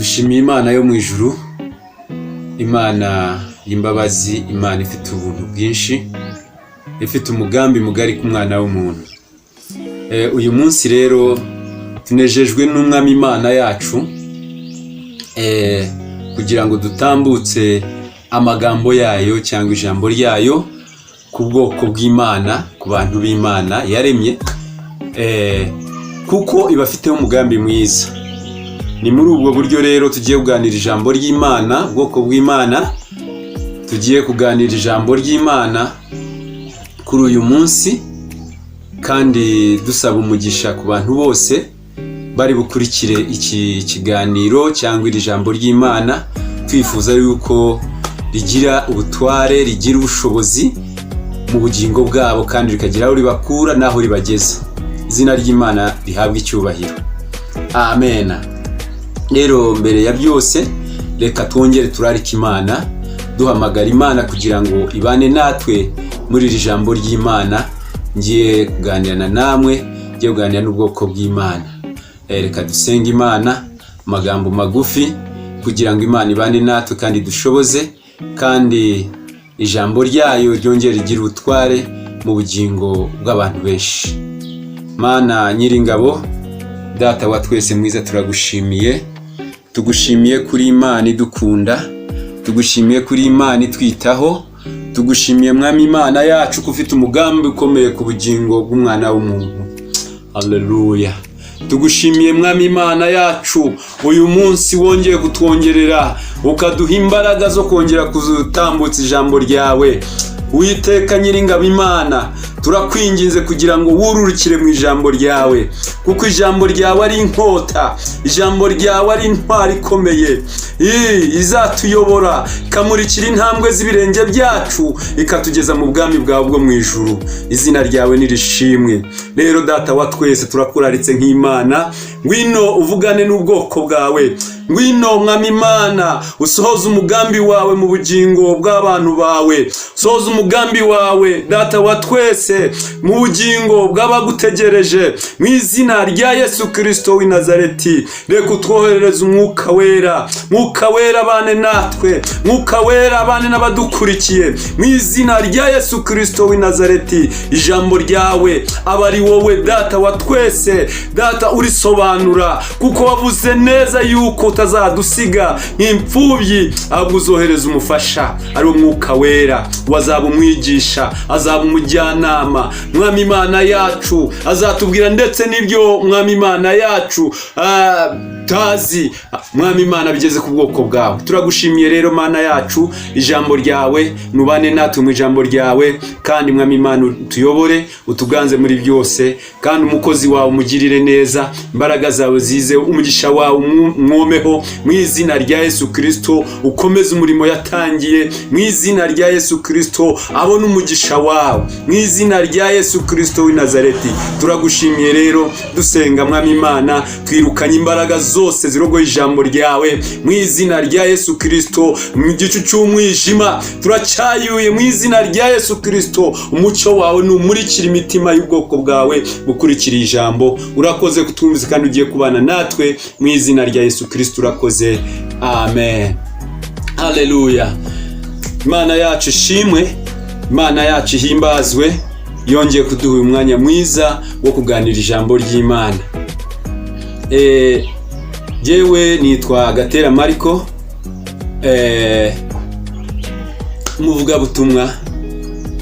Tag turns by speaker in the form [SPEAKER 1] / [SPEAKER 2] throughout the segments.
[SPEAKER 1] dushimiye Imana yo mu ijuru, Imana y'imbabazi, Imana ifite ubuntu bwinshi, ifite umugambi mugari ku mwana w'umuntu. Uyu munsi rero tunejejwe n'umwami Imana yacu, kugira ngo dutambutse amagambo yayo cyangwa ijambo ryayo ku bwoko bw'Imana, ku bantu b'Imana yaremye, kuko ibafiteho umugambi mwiza. Ni muri ubwo buryo rero tugiye kuganira ijambo ry'Imana, ubwoko bw'Imana tugiye kuganira ijambo ry'Imana kuri uyu munsi, kandi dusaba umugisha ku bantu bose bari bukurikire iki kiganiro cyangwa iri jambo ry'Imana, twifuza yuko rigira ubutware, rigira ubushobozi mu bugingo bwabo, kandi rikagira aho ribakura n'aho ribageza. Izina ry'Imana rihabwe icyubahiro. Amen. Rero mbere ya byose reka twongere turarika Imana, duhamagara Imana kugira ngo ibane natwe muri iri jambo ry'Imana. Ngiye kuganirana namwe, ngiye kuganira n'ubwoko bw'Imana. Reka dusenge Imana amagambo magufi kugira ngo Imana ibane natwe kandi dushoboze, kandi ijambo ryayo ryongere rigire ubutware mu bugingo bw'abantu benshi. Mana Nyiringabo, Data wa twese mwiza, turagushimiye. Tugushimiye kuri Imana idukunda, tugushimiye kuri Imana itwitaho, tugushimiye Mwami Imana yacu ko ufite umugambi ukomeye ku bugingo bw'umwana w'umuntu. Haleluya. Tugushimiye Mwami Imana yacu, uyu munsi wongeye kutwongerera, ukaduha imbaraga zo kongera kuzutambutsa ijambo ryawe. Uwiteka Nyiringabo Imana, turakwinginze kugira ngo wururukire mu ijambo ryawe, kuko ijambo ryawe ari inkota, ijambo ryawe ari intwari ikomeye, izatuyobora ikamurikira intambwe z'ibirenge byacu, ikatugeza mu bwami bwawe bwo mu ijuru. Izina ryawe nirishimwe. Rero Data wa twese turakuraritse nk'Imana, ngwino uvugane n'ubwoko bwawe, ngwino Mwami Imana usohoza umugambi wawe mu bugingo bw'abantu bawe, sohoza umugambi wawe Data wa twese mu bugingo bw'abagutegereje, mu izina rya Yesu Kristo w'i Nazareti. Reka utwoherereze umwuka wera, mwuka wera abane natwe, mwuka wera abane n'abadukurikiye, mu izina rya Yesu Kristo w'i Nazareti. Ijambo ryawe aba ari wowe Data wa twese, Data urisobanura, kuko wavuze neza yuko utazadusiga nk'imfubyi, ahubwo uzohereza umufasha, ari umwuka wera, wazaba umwigisha, azaba umujyanama. Mwami Imana yacu azatubwira ndetse n'ibyo Mwami Imana yacu tazi, Mwami Imana bigeze ku bwoko bwawe. Turagushimiye rero Mana yacu, ijambo ryawe nubane natwe mu ijambo ryawe, kandi Mwami Imana utuyobore, utuganze muri byose, kandi umukozi wawe umugirire neza, imbaraga zawe zize, umugisha wawe umwomeho, mu izina rya Yesu Kristo. Ukomeze umurimo yatangiye, mu izina rya Yesu Kristo, abone umugisha wawe, mu izina rya Yesu Kristo w'i Nazareti. Turagushimiye rero, dusenga Mwami Imana, twirukanye imbaraga zose zirogoye ijambo ryawe, mu izina rya Yesu Kristo. Mu gicu cy'umwijima turacyayuye, mu izina rya Yesu Kristo. Umucyo wawe numurikira imitima y'ubwoko bwawe gukurikira ijambo. Urakoze kutumviza kandi ugiye kubana natwe, mu izina rya Yesu Kristo urakoze. Amen. Haleluya. Imana yacu ishimwe, Imana yacu ihimbazwe, yongeye kuduha umwanya mwiza wo kuganira ijambo ry'Imana. Jewe nitwa Gatera Mariko, umuvuga butumwa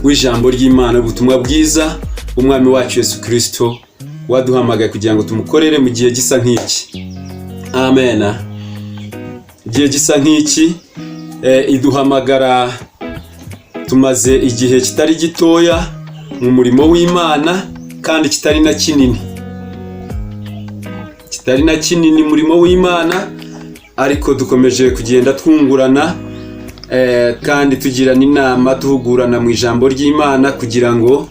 [SPEAKER 1] w'ijambo ry'Imana, ubutumwa bwiza umwami wacu Yesu Kristo waduhamagaye kugira ngo tumukorere mu gihe gisa nk'iki. Amen. Igihe gisa nk'iki, iduhamagara tumaze igihe kitari gitoya mu murimo w'Imana, kandi kitari na kinini, murimo w'Imana, ariko dukomeje kugenda twungurana, kandi tugirana inama, duhugurana mu ijambo ry'Imana, kugira ngo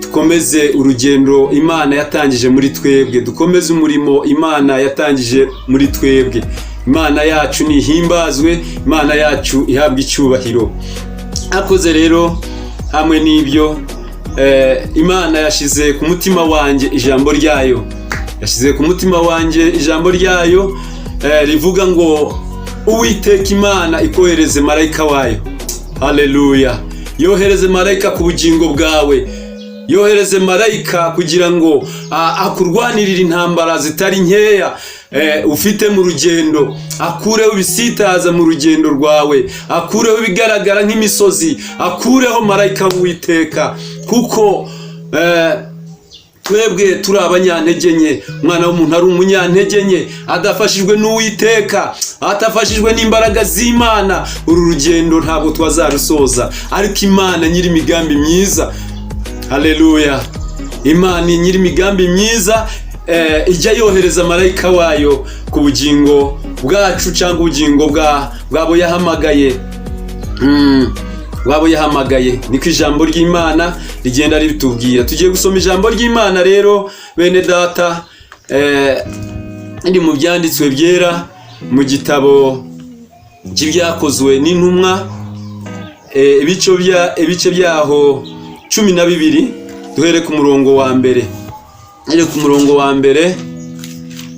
[SPEAKER 1] dukomeze urugendo Imana yatangije muri twebwe, dukomeze umurimo Imana yatangije muri twebwe. Imana yacu nihimbazwe, Imana yacu ihabwe icyubahiro. Akoze rero hamwe n'ibyo, Imana yashize ku mutima wanjye ijambo ryayo, yashyize ku mutima wanjye ijambo ryayo, rivuga ngo Uwiteka Imana ikohereze marayika wayo. Haleluya. Yohereze marayika ku bugingo bwawe, yohereze marayika kugira ngo akurwanirire intambara zitari nkeya ufite mu rugendo, akureho ibisitaza mu rugendo rwawe, akureho ibigaragara nk'imisozi, akureho marayika w'Uwiteka, kuko twebwe turi abanyantege nke. Umwana w'umuntu ari umunyantege nke, adafashijwe n'Uwiteka, atafashijwe n'imbaraga z'Imana, uru rugendo ntabwo twazarusoza. Ariko Imana nyiri imigambi myiza, haleluya, Imana nyiri imigambi myiza ijya yohereza marayika wayo ku bugingo bwacu cyangwa ubugingo bwabo yahamagaye. Wabo yahamagaye, niko ijambo ry'Imana rigenda ribitubwira. Tugiye gusoma ijambo ry'Imana rero bene data, ndi mu byanditswe byera mu gitabo cy'ibyakozwe n'intumwa, ibice byaho 12. Duhere ku murongo wa mbere. Ku murongo wa mbere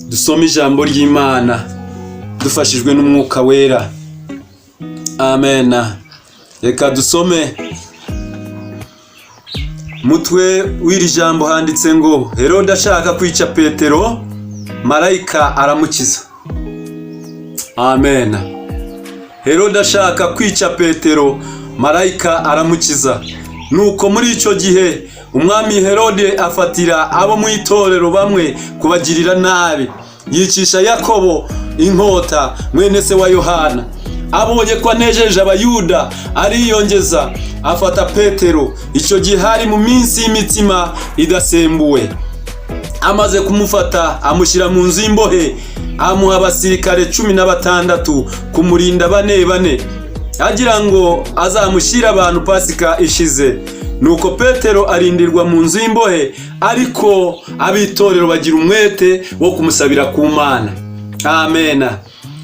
[SPEAKER 1] dusoma ijambo ry'Imana dufashijwe n'Umwuka Wera. Amen. Reka dusome. Mutwe w'iri jambo handitse ngo Herode ashaka kwica Petero, marayika aramukiza. Amen. Herode ashaka kwica Petero, marayika aramukiza. Nuko muri icyo gihe umwami Herode afatira abo mu itorero bamwe kubagirira nabi, yicisha Yakobo inkota mwene se wa Yohana. Abonye ko anejeje Abayuda ariyongeza, afata Petero. Icyo gihe hari mu minsi y'imitsima idasembuwe. Amaze kumufata amushyira mu nzu y'imbohe, amuha abasirikare 16 kumurinda bane, agira ngo azamushyira abantu Pasika ishize. Nuko Petero arindirwa mu nzu y'imbohe, ariko abitorero bagira umwete wo kumusabira ku Mana. Amen.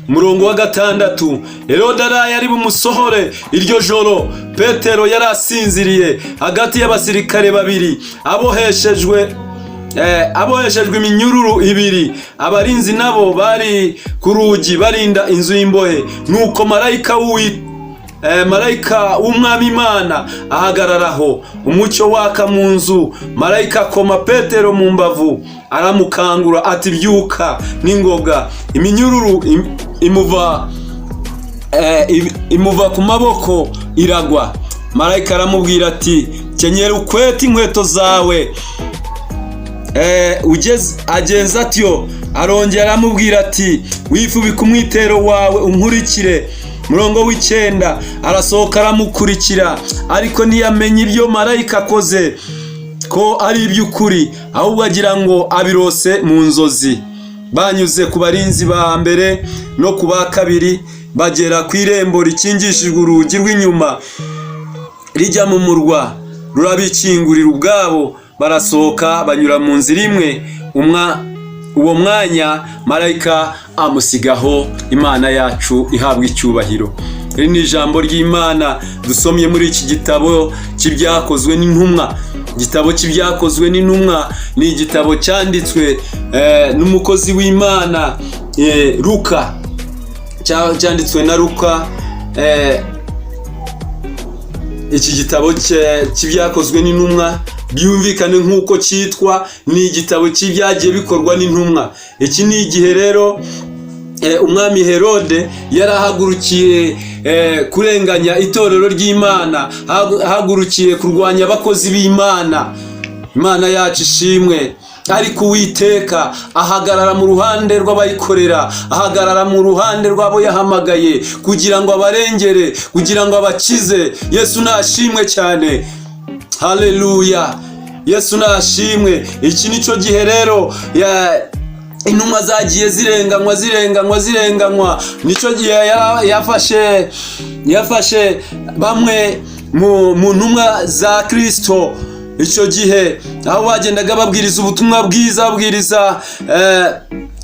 [SPEAKER 1] Murongo wa 6. Herode yari bumusohore iryo joro. Petero yari asinziriye hagati y'abasirikare babiri, aboheshejwe iminyururu 2. Abarinzi nabo bari ku rugi barinda inzu y'imbohe. Nuko marayika w'Umwami Imana ahagararaho, umucyo waka mu nzu. Marayika akoma Petero mu mbavu, aramukangura ati byuka n'ingoga. Iminyururu imuva ku maboko iragwa. Marayika aramubwira ati kenyera ukwete inkweto zawe. Agenza atyo, arongera aramubwira ati wifubike umwitero wawe unkurikire. Murongo w'9. Arasohoka aramukurikira, ariko ntiyamenye ibyo marayika akoze ko ari iby'ukuri, ahubwo agira ngo abirose mu nzozi. Banyuze ku barinzi ba mbere no ku ba kabiri, bagera ku irembo rikingishijwe urugi rw'inyuma rijya mu murwa, rurabikingurira ubwabo. Barasohoka banyura mu nzira imwe. Uwo mwanya marayika amusigaho. Imana yacu ihabwa icyubahiro. Iri ni ijambo ry'Imana dusomye muri iki gitabo cy'ibyakozwe n'intumwa. Igitabo cy'ibyakozwe n'intumwa ni igitabo cyanditswe n'umukozi w'Imana Luka, cyanditswe na Luka. Iki gitabo cy'ibyakozwe n'intumwa byumvikane nk'uko cyitwa, ni igitabo cy'ibyagiye bikorwa n'intumwa. Iki ni igihe rero umwami Herode yarahagurukiye kurenganya itorero ry'Imana, hagurukiye kurwanya abakozi b'Imana. Imana yacu ishimwe. Ariko Uwiteka ahagarara mu ruhande rw'abayikorera, ahagarara mu ruhande rw'abo yahamagaye kugira ngo abarengere, kugira ngo abakize. Yesu nashimwe cyane. Haleluya. Yesu nashimwe. Iki nico gihe rero intumwa zagiye zirenganywa. Nico gihe yafashe bamwe mu ntumwa za Kristo. Icyo gihe aho bagendaga babwiriza ubutumwa bwiza, babwiriza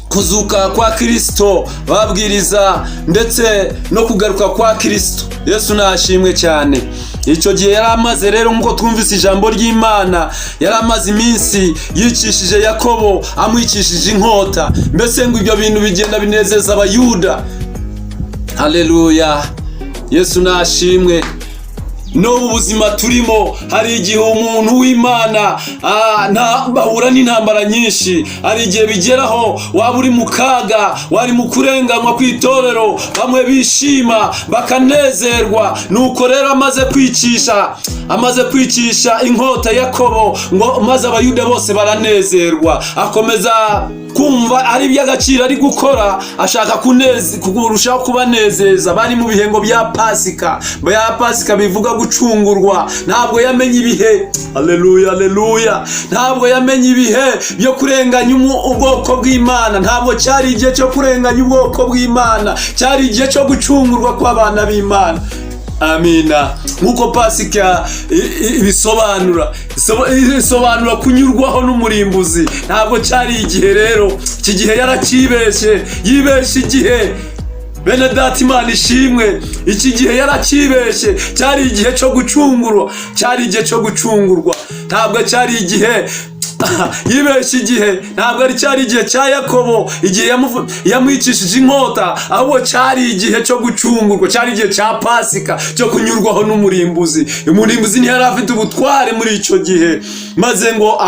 [SPEAKER 1] kuzuka kwa Kristo, babwiriza ndetse no kugaruka kwa Kristo. Yesu nashimwe cyane. Icyo gihe yari amaze rero nk'uko twumvise ijambo ry'Imana, yari amaze iminsi yicishije Yakobo, amwicishije inkota. Mbese ngo ibyo bintu bigenda binezeza abayuda. Haleluya, Yesu nashimwe. N'ubu buzima turimo, hari igihe umuntu w'Imana bahura n'intambara nyinshi. Hari igihe bigeraho waba uri mu kaga, wari mu kurenganywa kw'itorero, bamwe bishima bakanezerwa. Nuko rero amaze kwicisha inkota Yakobo, ngo maze abayuda bose baranezerwa. Akomeza kumva ari iby'agaciro ari gukora, ashaka kurushaho kubanezeza. Bari mu bihengo bya Pasika bivuga gucungurwa. Ntabwo yamenye ibihe, haleluya haleluya, ntabwo yamenye ibihe byo kurenganya ubwoko bw'Imana. Ntabwo cyari igihe cyo kurenganya ubwoko bw'Imana, cyari igihe cyo gucungurwa kw'abana b'Imana. Amina. Nkuko Pasika bisobanura kunyurwaho n'umurimbuzi. Ntabwo cyari igihe rero, iki gihe yarakibeshe, yibeshe igihe. Bene data Imana ishimwe, iki gihe yarakibeshe. Cyari igihe cyo gucungurwa, ntabwo cyari igihe yibeshe igihe. Ntabwo ari cyari igihe cya Yakobo, igihe yamwicishije inkota, ahubwo cyari igihe cyo gucungurwa, cyari igihe cya Pasika cyo kunyurwaho n'umurimbuzi. Umurimbuzi ntiyari afite ubutware muri icyo gihe, maze ngo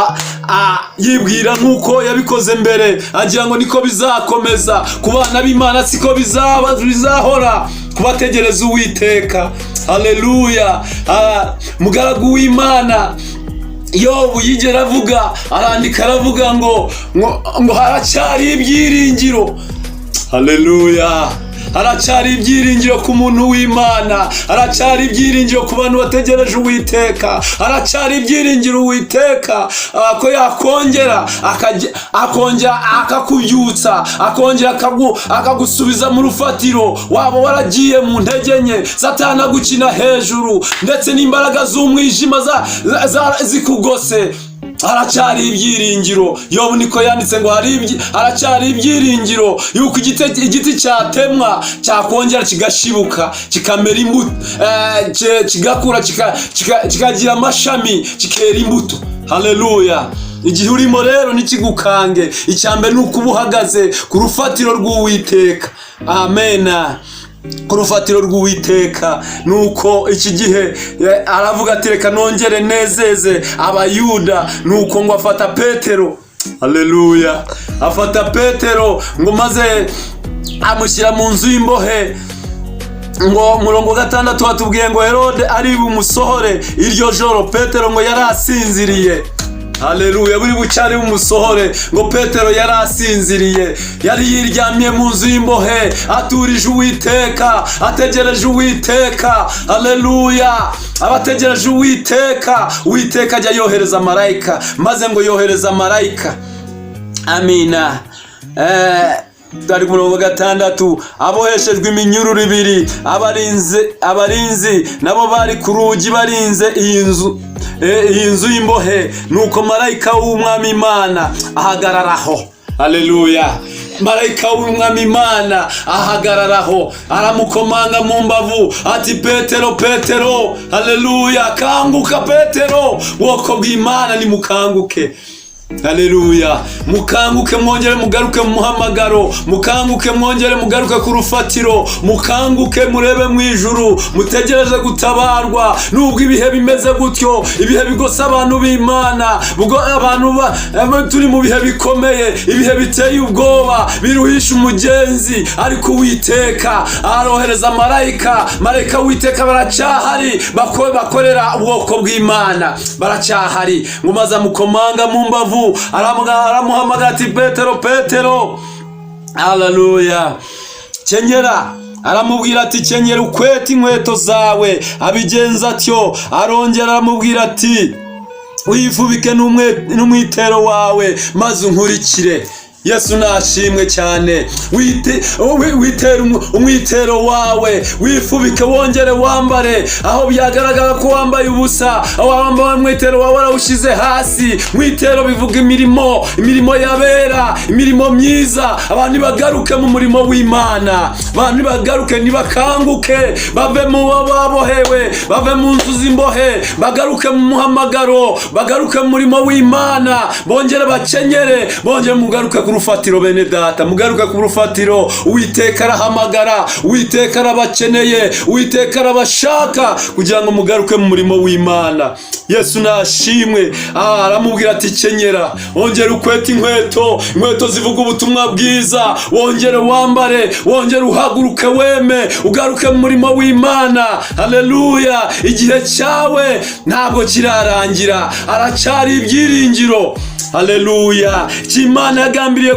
[SPEAKER 1] yibwira nk'uko yabikoze mbere, agira ngo niko bizakomeza ku bana b'Imana, siko bizahora kubategereza Uwiteka. Haleluya. Mugaragu w'Imana Yobu yigera avuga, arandika aravuga ngo haracyari ibyiringiro. Haleluya. Haracyari ibyiringiro ku muntu w'Imana, haracyari ibyiringiro ku bantu bategereje Uwiteka, haracyari ibyiringiro Uwiteka ko yakongera akakubyutsa, akongera akagusubiza mu rufatiro. Waba waragiye mu ntege nke, Satani agukina hejuru, ndetse n'imbaraga z'umwijima zikugose, haracyari ibyiringiro. Yobu niko yanditse ngo haracyari ibyiringiro yuko igiti cyatemwa cyakongera kigashibuka, kikamera imbuto, kigakura, kikagira amashami, kikera imbuto. Haleluya. Igihe urimo rero nikigukange. Icyambere ni ukuba uhagaze ku rufatiro rw'Uwiteka. Amena. Ku rufatiro rw'Uwiteka. Nuko iki gihe aravuga ati reka nongere nezeze abayuda. Nuko ngo afata Petero. Haleluya. Afata Petero ngo maze amushyira mu nzu y'imbohe. Ngo murongo 6 hatubwiye ngo Herode ari bumusohore iryo joro. Petero ngo yari asinziriye. Haleluya. Buri bucyari bumusohore, ngo Petero yari asinziriye, yari yiryamiye mu nzu y'imbohe, aturije Uwiteka, ategereje Uwiteka. Haleluya. Abategereje Uwiteka, Uwiteka ajya yohereza marayika, maze ngo yohereza marayika. Amina. Dari murongo 6, aboheshejwe iminyururu 2, abarinzi nabo bari ku rugi barinze iyi nzu y'imbohe. Nuko marayika w'Umwami Imana ahagararaho. Haleluya. Marayika w'Umwami Imana ahagararaho, aramukomanga mu mbavu ati Petero, Petero. Haleluya. Kanguka Petero, bwoko bw'Imana nimukanguke. Haleluya. Mukanguke mwongere mugaruke mu muhamagaro, mukanguke mwongere mugaruke ku rufatiro, mukanguke murebe mu ijuru, mutegereje gutabarwa. Nubwo ibihe bimeze gutyo, ibihe bigosa abantu b'Imana, abantu turi mu bihe bikomeye, ibihe biteye ubwoba, biruhisha umugenzi, ariko Uwiteka arohereza marayika w'Uwiteka baracyahari, bakorera ubwoko bw'Imana, baracyahari. Ngo maze amukomanga mu mbavu, aramuhamagara ati Petero, Petero. Haleluya. Kenyera. Aramubwira ati kenyera ukwete inkweto zawe. Abigenza atyo. Arongera aramubwira ati wifubike n'umwitero wawe, maze unkurikire. Yesu nashimwe cyane. Witera umwitero wawe, wifubike wongere wambare. Aho byagaragara ko wambaye ubusa, aho wambaye umwitero wawe warawushize hasi. Mwitero bivuga imirimo yabera, imirimo myiza. Abantu bagaruke mu murimo w'Imana, abantu bagaruke nibakanguke, bave mu babohewe, bave mu nzu z'imbohe, bagaruke mu muhamagaro, bagaruke mu murimo w'Imana, bongere bakenyere, bongere mugaruke ku rufatiro. Bene data, mugaruke ku rufatiro. Uwiteka arahamagara, Uwiteka arabakeneye, Uwiteka arabashaka kugira ngo mugaruke mu murimo w'Imana. Yesu nashimwe. Aramubwira ati kenyera, wongere ukwete inkweto zivuga ubutumwa bwiza, wongere wambare, wongere uhaguruke weme, ugaruke mu murimo w'Imana. Haleluya. Igihe cyawe ntabwo kirarangira, aracyari ibyiringiro. Haleluya. Imana yagambiriye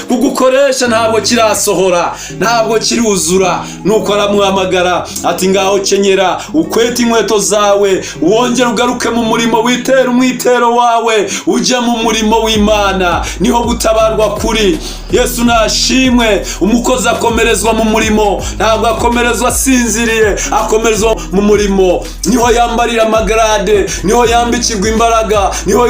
[SPEAKER 1] kugukoresha ntabwo kirasohora, ntabwo kiruzura. Nuko aramuhamagara ati ngaho kenyera, ukwete inkweto zawe, wongere ugaruke mu murimo, witera umwitero wawe, ujya mu murimo w'Imana. Niho gutabarwa kuri. Yesu nashimwe. Umukozi akomerezwa mu murimo, ntabwo akomerezwa asinziriye, akomerezwa mu murimo. Niho yambarira amagarade, niho yambikirwa imbaraga, niho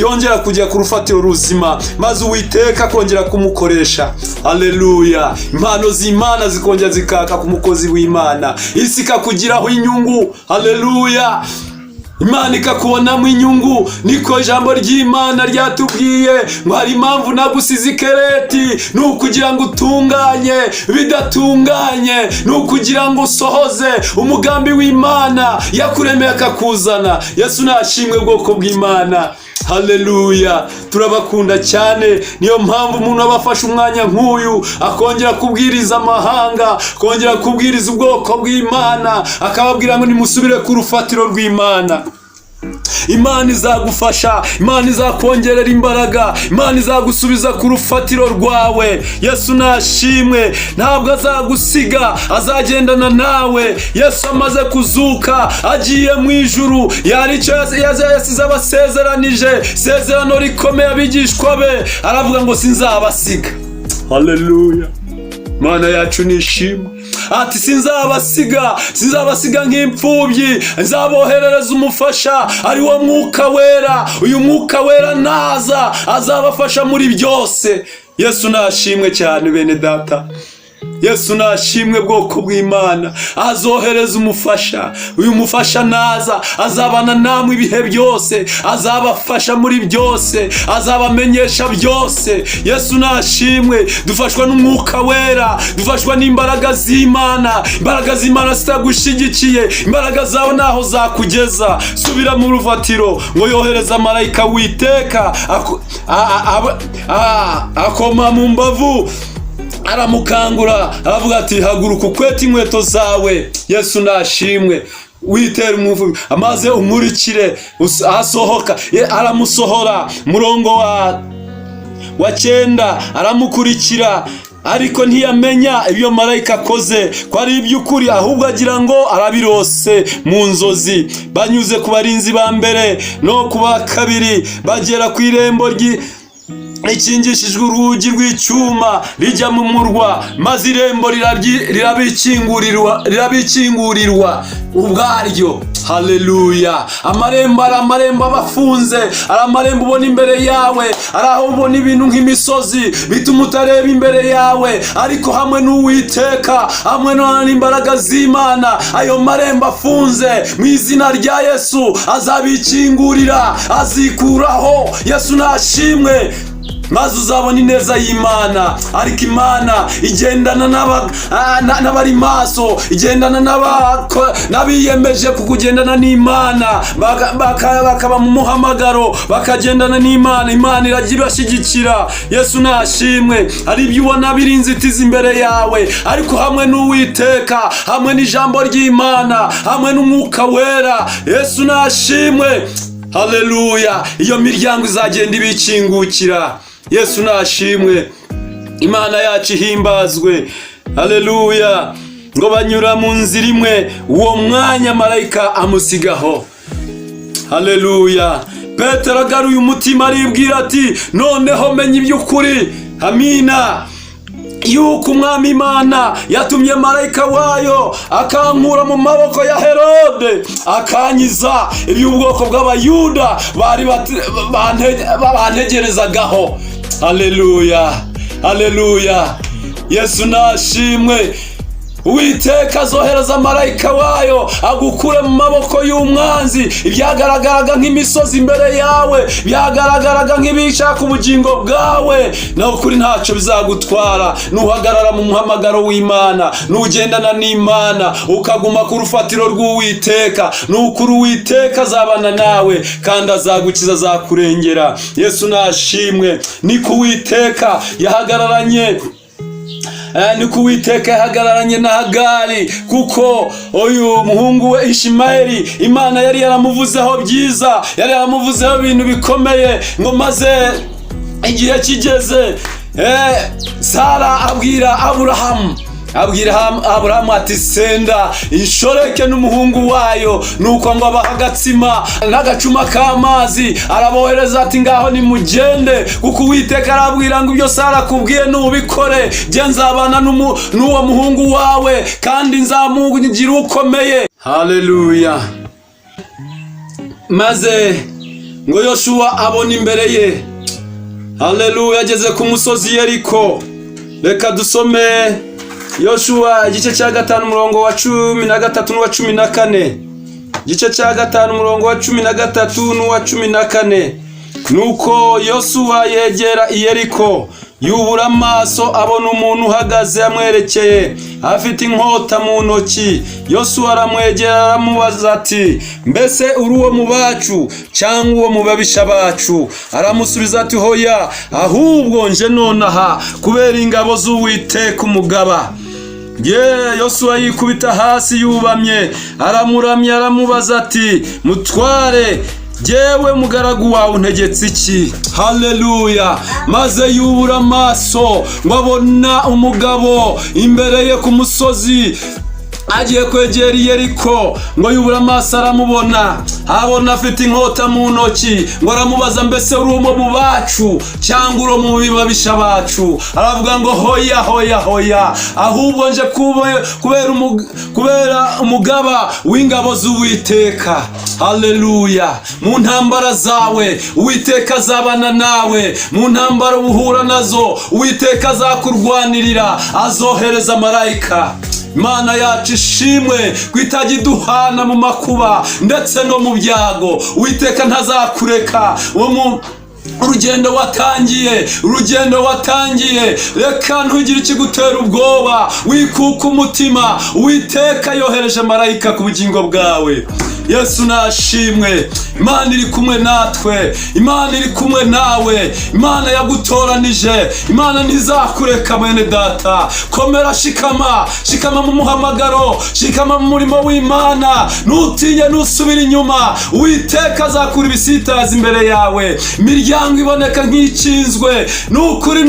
[SPEAKER 1] yongera kujya ku rufatiro ruzima, maze Uwiteka akongera kumukoresha. Haleluya. Impano z'Imana zikongera zikaka ku mukozi w'Imana, isi ikakugiraho inyungu. Haleluya. Imana ikakubonamo inyungu. Niko ijambo ry'Imana ryatubwiye ngo hari impamvu nagusize i Kereti, ni ukugira ngo utunganye bidatunganye, ni ukugira ngo usohoze umugambi w'Imana yakuremeye akakuzana. Yesu nashimwe bwoko bw'Imana. Haleluya. Turabakunda cyane. Niyo mpamvu umuntu abafashe umwanya nk'uyu akongera kubwiriza amahanga, akongera kubwiriza ubwoko bw'Imana, akababwira ngo nimusubire ku rufatiro rw'Imana. Imana izagufasha, Imana izakongerera imbaraga, Imana izagusubiza ku rufatiro rwawe. Yesu nashimwe. Ntabwo azagusiga, azagendana nawe. Yesu amaze kuzuka, agiye mu ijuru. Yaricyo yasize abasezeranije, isezerano rikomeye abigishwa be. Aravuga ngo sinzabasiga. Haleluya. Mana yacu nishimwe. Ati sinzabasiga nk'imfubyi, nzaboherereza umufasha, ari wo Mwuka Wera. Uyu Mwuka Wera naza azabafasha muri byose. Yesu nashimwe cyane bene data. Yesu nashimwe bwoko bw'Imana. Azohereza umufasha. Uyu mufasha naza azabana namwe ibihe byose, azabafasha muri byose, azabamenyesha byose. Yesu nashimwe. Dufashwa n'Umwuka Wera, dufashwa n'imbaraga z'Imana. Imbaraga z'Imana zitagushigikiye, imbaraga zawe naho zakugeza. Subira mu rufatiro ngo yohereza marayika w'Uwiteka akoma mu mbavu, aramukangura, aravuga ati haguruka ukwete inkweto zawe. Yesu nashimwe. Witera umuvugo, amaze umurikire asohoka. Aramusohora. Murongo wa 9 aramukurikira, ariko ntiyamenya ibyo marayika akoze ko ari iby'ukuri, ahubwo agira ngo arabirose mu nzozi. Banyuze ku barinzi ba mbere no ku ba kabiri, bagera ku irembo ikingishijwe urugi rw'icyuma rijya mu murwa, maze irembo rirabikingurirwa ubwaryo. Haleluya. Amarembo abafunze, ari amarembo ubona imbere yawe, ari aho ubona ibintu nk'imisozi bituma utareba imbere yawe, ariko hamwe n'Uwiteka, hamwe n'imbaraga z'Imana, ayo marembo afunze mu izina rya Yesu azabikingurira, azikuraho. Yesu nashimwe. Maze uzabona ineza y'Imana. Ariko Imana igendana n'abari maso, igendana n'abiyemeje kukugendana n'Imana, bakaba mu muhamagaro, bakagendana n'Imana. Imana iragira ibashyigikira. Yesu nashimwe. Hari ibyo ubona biri inzitizi imbere yawe, ariko hamwe n'Uwiteka, hamwe n'ijambo ry'Imana, hamwe n'Umwuka Wera, Yesu nashimwe. Haleluya. Iyo miryango izagenda ibikingukira. Yesu nashimwe. Imana yacu ihimbazwe. Haleluya. Ngo banyura mu nzira imwe, uwo mwanya marayika amusigaho. Haleluya. Petero agaruye umutima aribwira ati noneho menye iby'ukuri, amina, yuko umwami Imana yatumye marayika wayo akankura mu maboko ya Herode, akanyiza iby'ubwoko bw'abayuda bari bantegerezagaho. Haleluya, haleluya, Yesu nashimwe. Uwiteka azohereza marayika wayo agukure mu maboko y'umwanzi. Ibyagaragaraga nk'imisozi imbere yawe, byagaragaraga nk'ibishaka ubugingo bwawe, naho kuri ntacyo bizagutwara nuhagarara mu muhamagaro w'Imana, nugendana n'Imana, ukaguma ku rufatiro rw'Uwiteka, nukuri Uwiteka azabana nawe kandi azagukiza, azakurengera. Yesu nashimwe. Niko Uwiteka yahagararanye na Hagari, kuko uyu muhungu we Ishimayeli Imana yari yaramuvuzeho byiza, yari yaramuvuzeho ibintu bikomeye, ngo maze igihe kigeze Sara abwira Aburahamu ati senda inshoreke n'umuhungu wayo, nuko ngo abaha agatsima n'agacuma k'amazi, arabohereza ati ngaho nimugende, kuko Uwiteka arabwira ngo ibyo Sara akubwiye nubikore, jye nzabana n'uwo muhungu wawe kandi nzamugira ukomeye. Haleluya. Maze ngo Yoshua abona imbere ye, haleluya, ageze ku musozi Yeriko. Reka dusome Yoshua igice cya 5 umurongo wa 13 n'uwa 14. Igice cya 5 umurongo wa 13 n'uwa 14. Nuko Yoshua yegera Yeriko, yubura amaso abona umuntu uhagaze amwerekeye afite inkota mu ntoki. Yoshua aramwegera aramubaza ati mbese uri uwo mu bacu cyangwa uwo mu babisha bacu? Aramusubiza ati hoya, ahubwo nje nonaha kubera ingabo z'Uwiteka umugaba. Yoshua yikubita hasi yubamye, aramuramya aramubaza ati mutware, jewe mugaragu wawe untegetse iki? Haleluya. Maze yubura amaso ngo abona umugabo imbere ye ku musozi agiye kwegera Yeriko, ngo yubura amaso aramubona, abona afite inkota mu ntoki, ngo aramubaza mbese uri uwo mu bacu cyangwa uri mu babisha bacu? Aravuga ngo hoya hoya hoya, ahubwo nje kubera umugaba w'ingabo z'Uwiteka. Haleluya. Mu ntambara zawe Uwiteka azabana nawe, mu ntambara uhura nazo Uwiteka azakurwanirira, azohereza marayika. Imana yacu ishimwe kwitajya iduhana mu makuba ndetse no mu byago. Uwiteka ntazakureka. Urugendo watangiye, reka ntugire ikigutera ubwoba, wikuka umutima. Uwiteka yohereje marayika ku bugingo bwawe. Yesu nashimwe. Imana iri kumwe natwe, Imana iri kumwe nawe, Imana yagutoranije, Imana ntizakureka mwene data. Komera, shikama mu muhamagaro, shikama mu murimo w'Imana, nutinye nusubira inyuma. Uwiteka azakura ibisitaza imbere yawe, imiryango iboneka nk'ikinzwe. Nukuri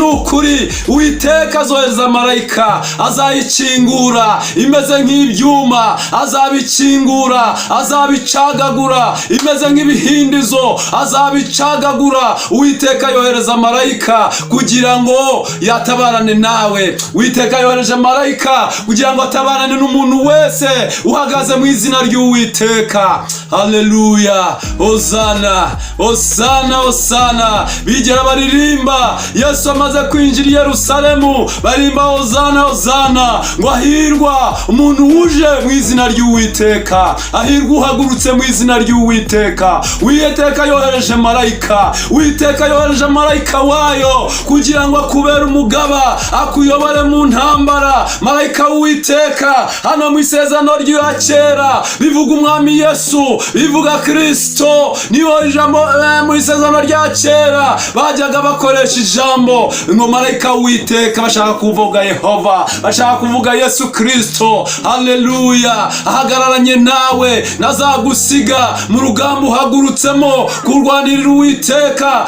[SPEAKER 1] Uwiteka azohereza marayika, azayikingura imeze nk'ibyuma, azabikingura, azabicagagura imeze nk'ibihindizo, azabicagagura. Uwiteka yohereza marayika kugira ngo yatabarane nawe. Uwiteka yohereje marayika kugira ngo atabarane n'umuntu wese uhagaze mu izina ry'Uwiteka. Haleluya. Hosana, Hosana, Hosana. Bigera baririmba Yesu amaze kwinjira i Yerusalemu, barimba Hosana, Hosana, ngo ahirwa umuntu uje mu izina ry'Uwiteka, ahirwa uhagurutse mu izina ry'Uwiteka. Uwiteka yohereje marayika, Uwiteka yohereje marayika wayo kugira ngo akubere umugaba, akuyobore mu ntambara. Marayika w'Uwiteka hano mu isezerano rya kera bivuga umwami Yesu, bivuga Kristo. Niyo ijambo mu isezerano rya kera bajyaga bakoresha ijambo ngo marayika w'Uwiteka, bashaka kuvuga Yehova, bashaka kuvuga Yesu Kristo. Haleluya. Ahagararanye nawe, nazagusiga mu rugamba uhagurutsemo kurwanirira Uwiteka,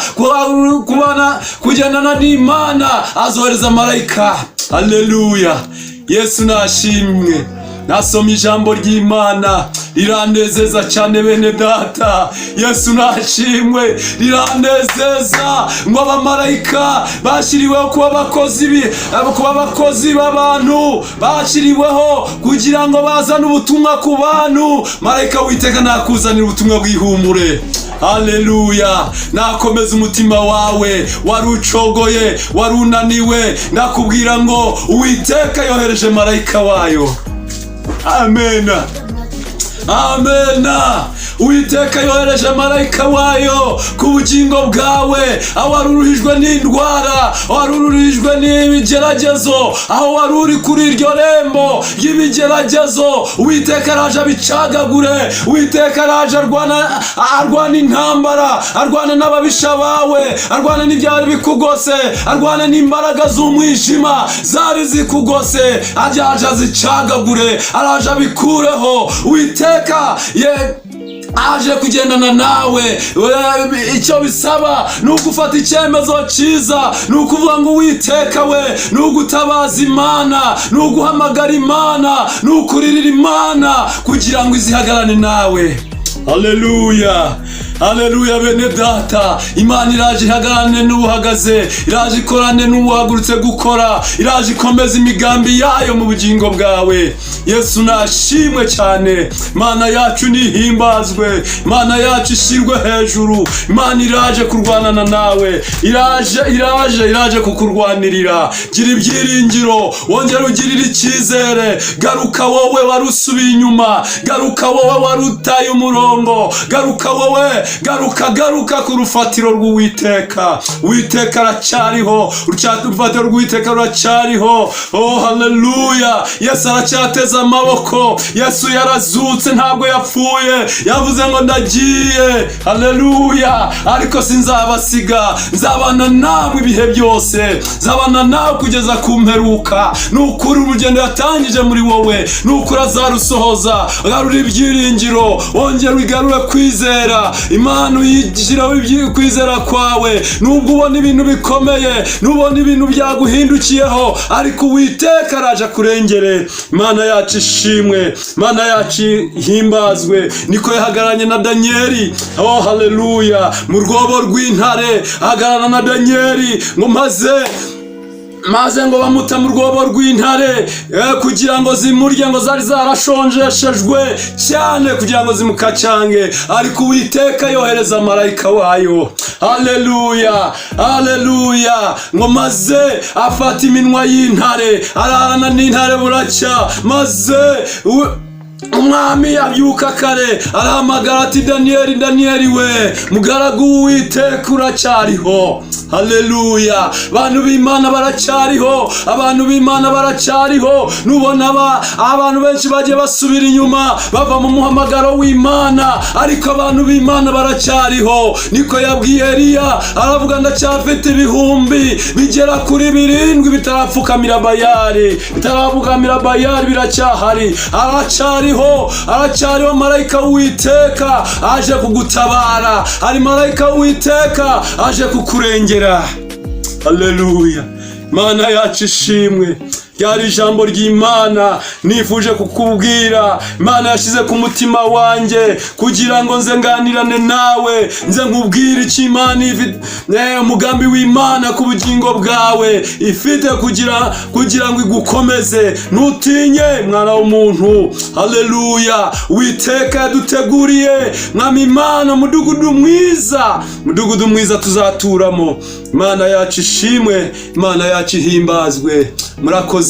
[SPEAKER 1] kugendana n'Imana, azohereza marayika. Haleluya. Yesu nashimwe. nasoma ijambo ry'Imana riranezeza cyane bene data. Yesu nashimwe, riranezeza ngo abamarayika bashyiriweho kuba abakozi b'abantu, bashyiriweho kugira ngo bazane ubutumwa ku bantu. Marayika w'Uwiteka nakuzanira ubutumwa bw'ihumure. Haleluya. Nakomeza umutima wawe wari ucogoye, wari unaniwe, nakubwira ngo Uwiteka yohereje marayika wayo. Amena, amena. Uwiteka yohereje marayika wayo ku bugingo bwawe, aho wari uruhijwe n'indwara, wari uruhijwe n'ibigeragezo, aho wari uri kuri iryo rembo ry'ibigeragezo. Uwiteka araje abicagagure. Uwiteka araje arwana intambara, arwana n'ababisha bawe, arwana n'ibyari bikugose, arwana n'imbaraga z'umwijima zari zikugose. Araje azicagagure, araje abikureho. Uwiteka aje kugendana nawe. Icyo bisaba ni ugufata icyemezo cyiza, ni ukuvuga ngo Uwiteka we, ni ugutabaza Imana, ni uguhamagara Imana, ni ukuririra Imana kugira ngo izihagarane nawe. Haleluya, haleluya bene data. Imana iraje ihagarane n'uhagaze, iraje ikorane n'uhagurutse gukora, iraje ikomeza imigambi yayo mu bugingo bwawe. Yesu nashimwe cyane. Imana yacu nihimbazwe, Imana yacu ishirwe hejuru. Imana iraje kurwanana nawe, iraje kukurwanirira. Gira ibyiringiro, wongera ugirire icyizere. Garuka wowe warusubiye inyuma, garuka wowe warutaye umurongo, garuka wowe, garuka ku rufatiro rw'Uwiteka. Uwiteka aracyariho, urufatiro rw'Uwiteka ruracyariho. Oh haleluya. Yesu aracyateza amaboko. Yesu yarazutse, ntabwo yapfuye. Yavuze ngo ndagiye. Haleluya. Ariko sinzabasiga, nzabana namwe ibihe byose, nzabana nawe kugeza ku mperuka. Nukuri urugendo yatangije muri wowe, nukuri azarusohoza. Garura ibyiringiro, wongera wigarure kwizera. Imana uyishyiraho kwizera kwawe. Nubwo ubona ibintu bikomeye, nubona ibintu byaguhindukiyeho, ariko Uwiteka araje kurengere. Imana yacu ishimwe, Imana yacu himbazwe. Niko yahagaranye na Danieli. Oh haleluya. Mu rwobo rw'intare ahagarana na Danieli ngo maze ngo bamuta mu rwobo rw'intare kugira ngo zimurye, ngo zari zarashonjeshejwe cyane kugira ngo zimukacange, ariko Uwiteka yohereza marayika wayo. Haleluya, haleluya. Ngo maze afata iminwa y'intare, ararana n'intare buracya. Maze umwami abyuka kare, arahamagara ati Danieli, Danieli we, mugaragu w'Uwiteka uracyariho. Haleluya. Abantu b'Imana baracyariho, abantu b'Imana baracyariho. Nubona abantu benshi bagiye basubira inyuma, bava mu muhamagaro w'Imana, ariko abantu b'Imana baracyariho. Niko yabwiye Eliya, aravuga ndacyafite ibihumbi bigera kuri 7 bitarapfukamira Bayali, bitarapfukamira Bayali, biracyahari. Aracyariho marayika w'Uwiteka aje kugutabara. Hari marayika w'Uwiteka aje kukurengera. Haleluya. Mana yacu ishimwe. Ryari ijambo ry'Imana nifuje kukubwira. Imana yashize ku mutima wanjye kugira ngo nze nganirane nawe, nze nkubwire icyo Imana umugambi w'Imana ku bugingo bwawe ifite kugira ngo igukomeze. Ntutinye mwana w'umuntu. Haleluya. Uwiteka yaduteguriye mwami Imana umudugudu mwiza tuzaturamo. Imana yacu ishimwe, Imana yacu ihimbazwe. Murakoze.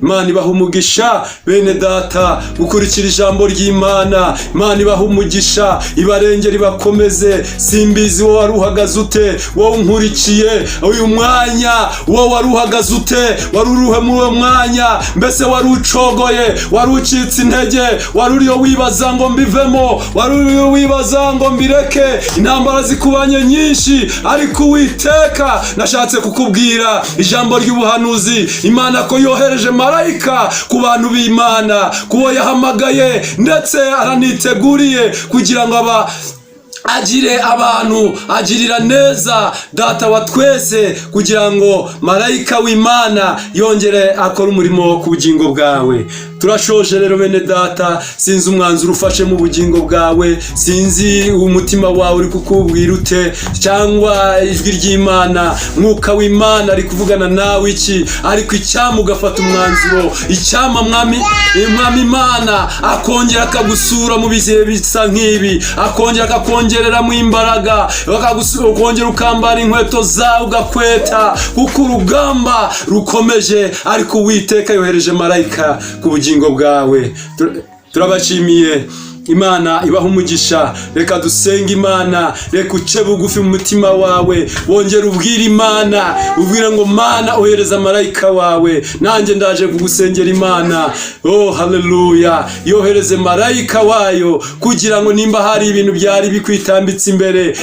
[SPEAKER 1] Imana ibaha umugisha bene data gukurikira ijambo ry'Imana. Imana ibaha umugisha, ibarengera, ibakomeze. Simbizi wowe wari uhagaze ute, wowe unkurikiye uyu mwanya, wowe wari uhagaze ute, wari uruhe muri uwo mwanya? Mbese wari ucogoye, wari ucitse intege, wari uriyo wibaza ngo mbivemo, wari uriyo wibaza ngo mbireke, intambara zikubanye nyinshi, ariko Uwiteka nashatse kukubwira ijambo ry'ubuhanuzi. Imana ko yohereje marayika ku bantu b'Imana, kubo yahamagaye ndetse araniteguriye kugira ngo agire abantu, agirira neza data wa twese, kugira ngo marayika w'Imana yongere akora umurimo ku bugingo bwawe. Turashoje rero bene data, sinzi umwanzuro ufashe mu bugingo bwawe, sinzi umutima wawe uri kukubwira ute, cyangwa ijwi ry'Imana, mwuka w'Imana ari kuvugana nawe iki, ariko icyama ugafata umwanzuro, icyama mwami Imana akongera akagusura mu bihe bisa nk'ibi, akongera akakongerera mu imbaraga, akongera ukambara inkweto zawe ugakweta, kuko urugamba rukomeje, ariko Uwiteka yohereje marayika ku bugingo bwawe. Turabashimiye. Imana ibaha umugisha. Reka dusenge Imana, reka uce bugufi mu mutima wawe, wongere ubwire Imana, ubwire ngo Mana ohereza marayika wawe, nanjye ndaje kugusengera Imana. Oh haleluya, yohereze marayika wayo, kugira ngo nimba hari ibintu byari bikwitambitse imbere,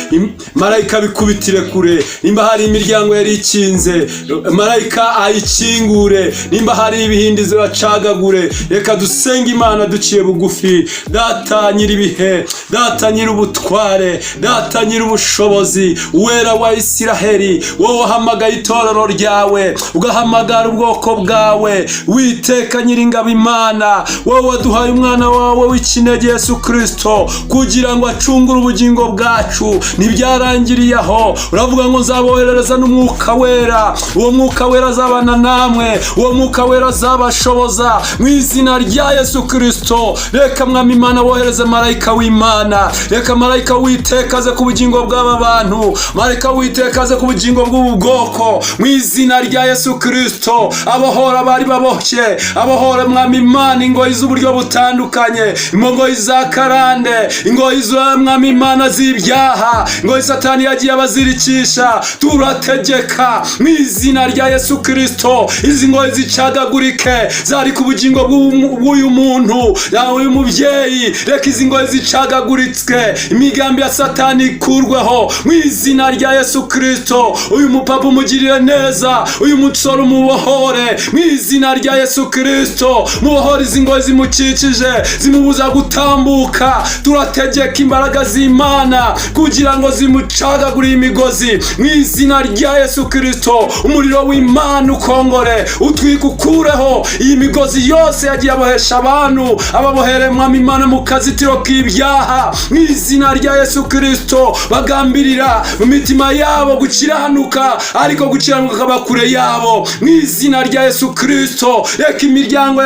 [SPEAKER 1] marayika bikubitire kure. Nimba hari imiryango yari ikinze, marayika ayikingure. Nimba hari ibihindizo bacagagure. Reka dusenge Imana duciye bugufi. Data nyiribihe, data nyirubutware, data nyirubushobozi, wera wa Isiraheli, wowe wahamagaye itorero ryawe, ugahamagara ubwoko bwawe, Uwiteka nyiringabo Imana, wowe waduhaye umwana wawe w'ikinege Yesu Kristo, kugira ngo acungure ubugingo bwacu. Ntibyarangiriye aho, uravuga ngo nzaboherereza n'umwuka wera, uwo mwuka wera azabana namwe, uwo mwuka wera azabashoboza mu izina rya Yesu Kristo. Reka mwami Imana wohereze marayika w'Imana, reka marayika w'Uwiteka aze ku bugingo bw'aba bantu, marayika w'Uwiteka aze ku bugingo bw'ubu bwoko mu izina rya Yesu Kristo. Abohora bari baboshye, abohora mwami Imana ingoyi z'uburyo butandukanye, ingoyi za karande, ingoyi za mwami Imana z'ibyaha, ingoyi Satani yagiye abazirikisha. Turategeka mu izina rya Yesu Kristo, izi ngoyi zicagagurike, zari ku bugingo bw'uyu muntu, uyu mubyeyi. Reka izi ngoyi zicagaguritswe, imigambi ya Satani ikurweho mu izina rya Yesu Kristo. Uyu mupapa umugirire neza, uyu musore umubohore mu izina rya Yesu Kristo. Mubohore izi ngoyi zimukikije, zimubuza gutambuka. Turategeka imbaraga z'Imana kugira ngo zimucagagure imigozi mu izina rya Yesu Kristo. Umuriro w'Imana ukongore, utwike, ukureho iyi migozi yose yagiye abohesha abantu, ababohere mwami Imana mu kazitiro k'ibyaha mu izina rya Yesu Kristo. Bagambirira mu mitima yabo gukiranuka, ariko gukiranuka kaba kure yabo mu izina rya Yesu Kristo. Reka imiryango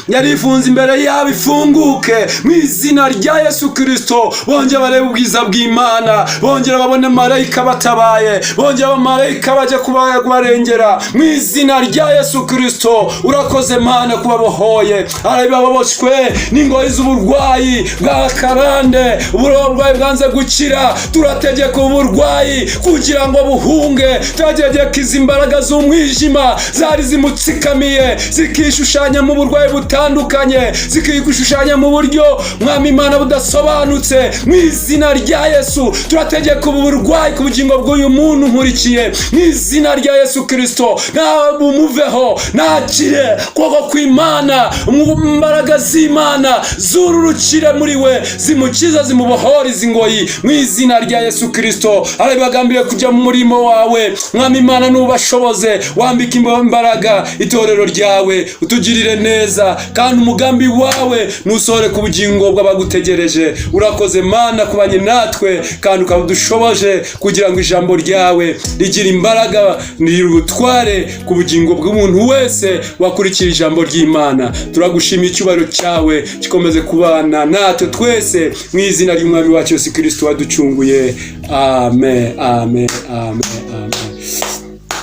[SPEAKER 1] yari ifunze imbere yabo ifunguke mu izina rya Yesu Kristo. Bongera barebe ubwiza bw'Imana, bongera babone marayika batabaye, bongera abamarayika bajya kubarengera mu izina rya Yesu Kristo. Urakoze Mana kubabohoye, arabibaboshwe n'ingoyi z'uburwayi bwa karande, uburwayi bwanze gukira. Turategeka uburwayi kugira ngo buhunge. Turategeka izi mbaraga z'umwijima zari zimutsikamiye, zikishushanya mu burwayi butandukanye, zikishushanya mu buryo mwami Imana budasobanutse mu izina rya Yesu. Turategeka ubu burwayi ku bugingo bw'uyu muntu nkurikiye mu izina rya Yesu Kristo. Nawe bumuveho, nakire kuboko kw'Imana, imbaraga z'Imana zururukire muri we, zimukiza, zimubohora izi ngoyi mu izina rya Yesu Kristo. Arabagambiriye kujya mu murimo wawe mwami Imana, nubashoboze, wambike imbaraga itorero ryawe, utugirire neza, kandi umugambi wawe nusohore ku bugingo bw'abagutegereje. Urakoze Mana kubanye natwe, kandi ukadushoboje kugira ngo ijambo ryawe rigire imbaraga, nirubutware ku bugingo bw'umuntu wese wakurikira ijambo ry'Imana. Turagushimiye, icyubahiro cyawe gikomeze kubana natwe twese mu izina ry'umwami wacu Yesu Kristo waducunguye. Amen, amen, amen, amen.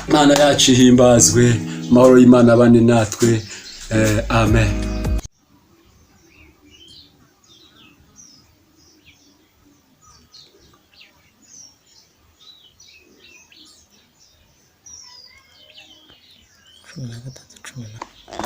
[SPEAKER 1] Mana yacu ihimbazwe, amahoro y'Imana abane natwe. Amen.
[SPEAKER 2] Cumi na gatatu, 10.